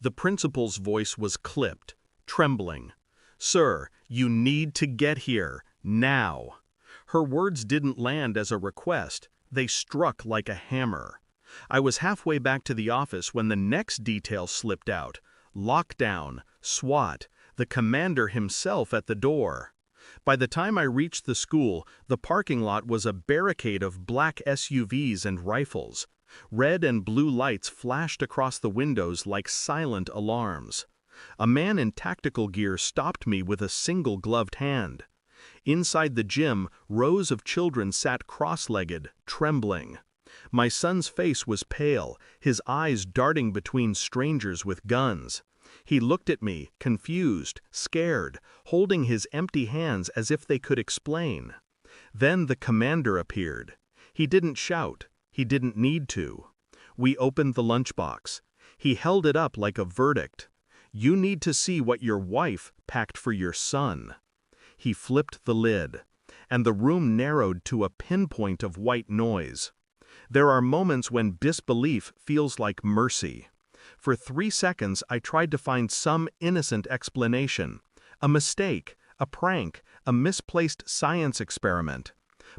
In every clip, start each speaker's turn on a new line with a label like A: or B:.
A: The principal's voice was clipped, trembling. "Sir, you need to get here, now." Her words didn't land as a request, they struck like a hammer. I was halfway back to the office when the next detail slipped out. Lockdown, SWAT, the commander himself at the door. By the time I reached the school, the parking lot was a barricade of black SUVs and rifles. Red and blue lights flashed across the windows like silent alarms. A man in tactical gear stopped me with a single gloved hand. Inside the gym, rows of children sat cross-legged, trembling. My son's face was pale, his eyes darting between strangers with guns. He looked at me, confused, scared, holding his empty hands as if they could explain. Then the commander appeared. He didn't shout. He didn't need to. We opened the lunchbox. He held it up like a verdict. "You need to see what your wife packed for your son." He flipped the lid, and the room narrowed to a pinpoint of white noise. There are moments when disbelief feels like mercy. For 3 seconds I tried to find some innocent explanation. A mistake, a prank, a misplaced science experiment.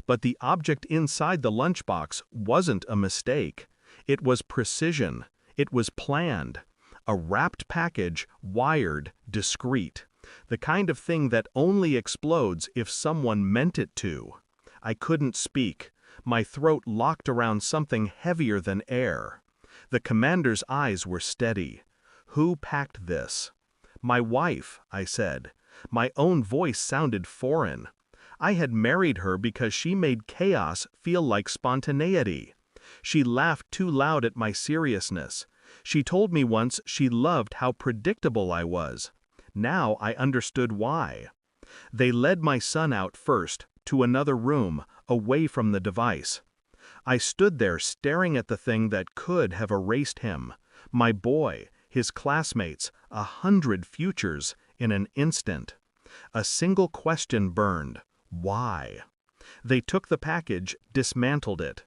A: But the object inside the lunchbox wasn't a mistake. It was precision. It was planned. A wrapped package, wired, discreet. The kind of thing that only explodes if someone meant it to. I couldn't speak. My throat locked around something heavier than air. The commander's eyes were steady. "Who packed this?" "My wife," I said. My own voice sounded foreign. I had married her because she made chaos feel like spontaneity. She laughed too loud at my seriousness. She told me once she loved how predictable I was. Now I understood why. They led my son out first, to another room, away from the device. I stood there staring at the thing that could have erased him, my boy, his classmates, 100 futures, in an instant. A single question burned. Why? They took the package, dismantled it.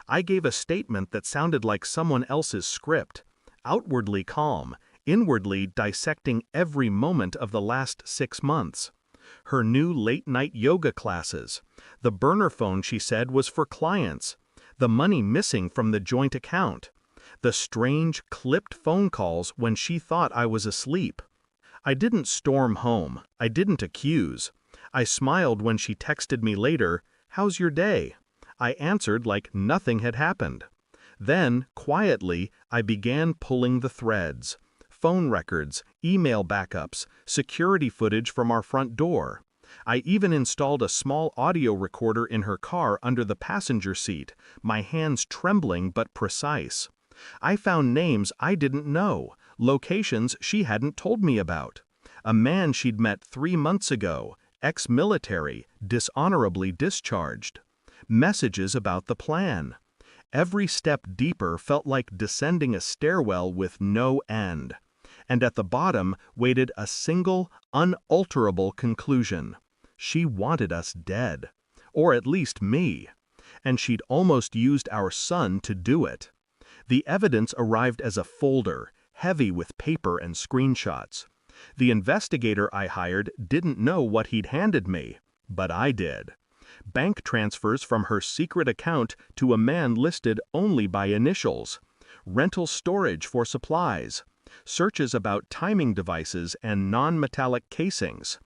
A: I gave a statement that sounded like someone else's script, outwardly calm, inwardly dissecting every moment of the last 6 months. Her new late-night yoga classes. The burner phone she said was for clients. The money missing from the joint account. The strange, clipped phone calls when she thought I was asleep. I didn't storm home. I didn't accuse. I smiled when she texted me later, "How's your day?" I answered like nothing had happened. Then, quietly, I began pulling the threads. Phone records, email backups, security footage from our front door. I even installed a small audio recorder in her car under the passenger seat, my hands trembling but precise. I found names I didn't know, locations she hadn't told me about. A man she'd met 3 months ago, ex-military, dishonorably discharged. Messages about the plan. Every step deeper felt like descending a stairwell with no end. And at the bottom waited a single, unalterable conclusion. She wanted us dead. Or at least me. And she'd almost used our son to do it. The evidence arrived as a folder, heavy with paper and screenshots. The investigator I hired didn't know what he'd handed me, but I did. Bank transfers from her secret account to a man listed only by initials. Rental storage for supplies. Searches about timing devices and non-metallic casings.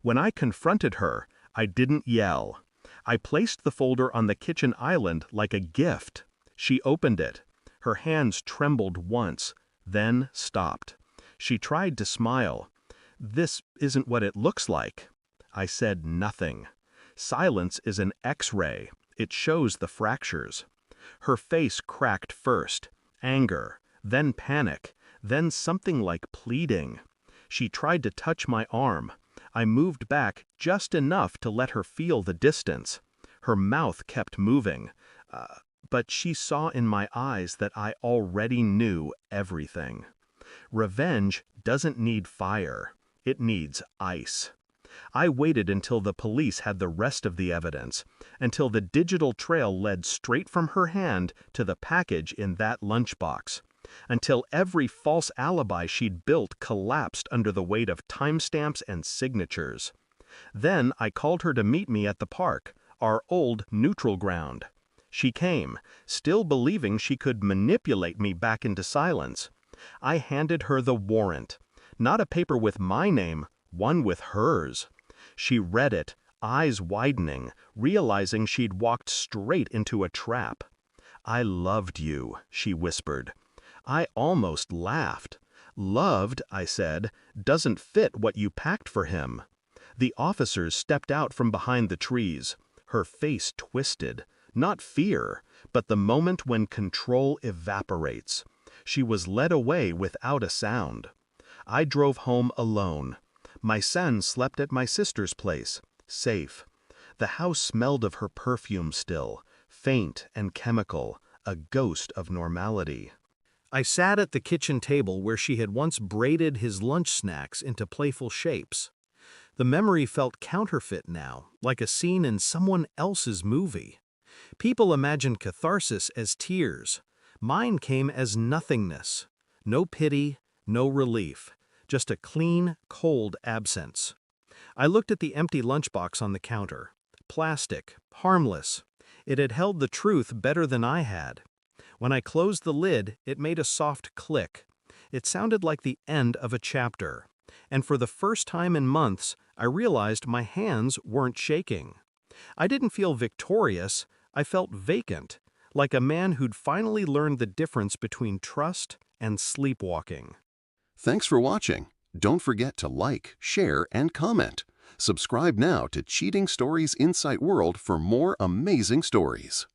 A: When I confronted her, I didn't yell. I placed the folder on the kitchen island like a gift. She opened it. Her hands trembled once, then stopped. She tried to smile. "This isn't what it looks like." I said nothing. Silence is an X-ray. It shows the fractures. Her face cracked first. Anger, then panic, then something like pleading. She tried to touch my arm. I moved back just enough to let her feel the distance. Her mouth kept moving. But she saw in my eyes that I already knew everything. Revenge doesn't need fire. It needs ice. I waited until the police had the rest of the evidence, until the digital trail led straight from her hand to the package in that lunchbox. until every false alibi she'd built collapsed under the weight of timestamps and signatures. Then I called her to meet me at the park, our old neutral ground. She came, still believing she could manipulate me back into silence. I handed her the warrant. Not a paper with my name, one with hers. She read it, eyes widening, realizing she'd walked straight into a trap. "I loved you," she whispered. I almost laughed. "Loved," I said, "doesn't fit what you packed for him." The officers stepped out from behind the trees. Her face twisted. Not fear, but the moment when control evaporates. She was led away without a sound. I drove home alone. My son slept at my sister's place, safe. The house smelled of her perfume still, faint and chemical, a ghost of normality. I sat at the kitchen table where she had once braided his lunch snacks into playful shapes. The memory felt counterfeit now, like a scene in someone else's movie. People imagine catharsis as tears. Mine came as nothingness. No pity, no relief, just a clean, cold absence. I looked at the empty lunchbox on the counter. Plastic, harmless. It had held the truth better than I had. When I closed the lid, it made a soft click. It sounded like the end of a chapter. And for the first time in months, I realized my hands weren't shaking. I didn't feel victorious, I felt vacant, like a man who'd finally learned the difference between trust and sleepwalking.
B: Thanks for watching. Don't forget to like, share, and comment. Subscribe now to Cheating Stories Insight World for more amazing stories.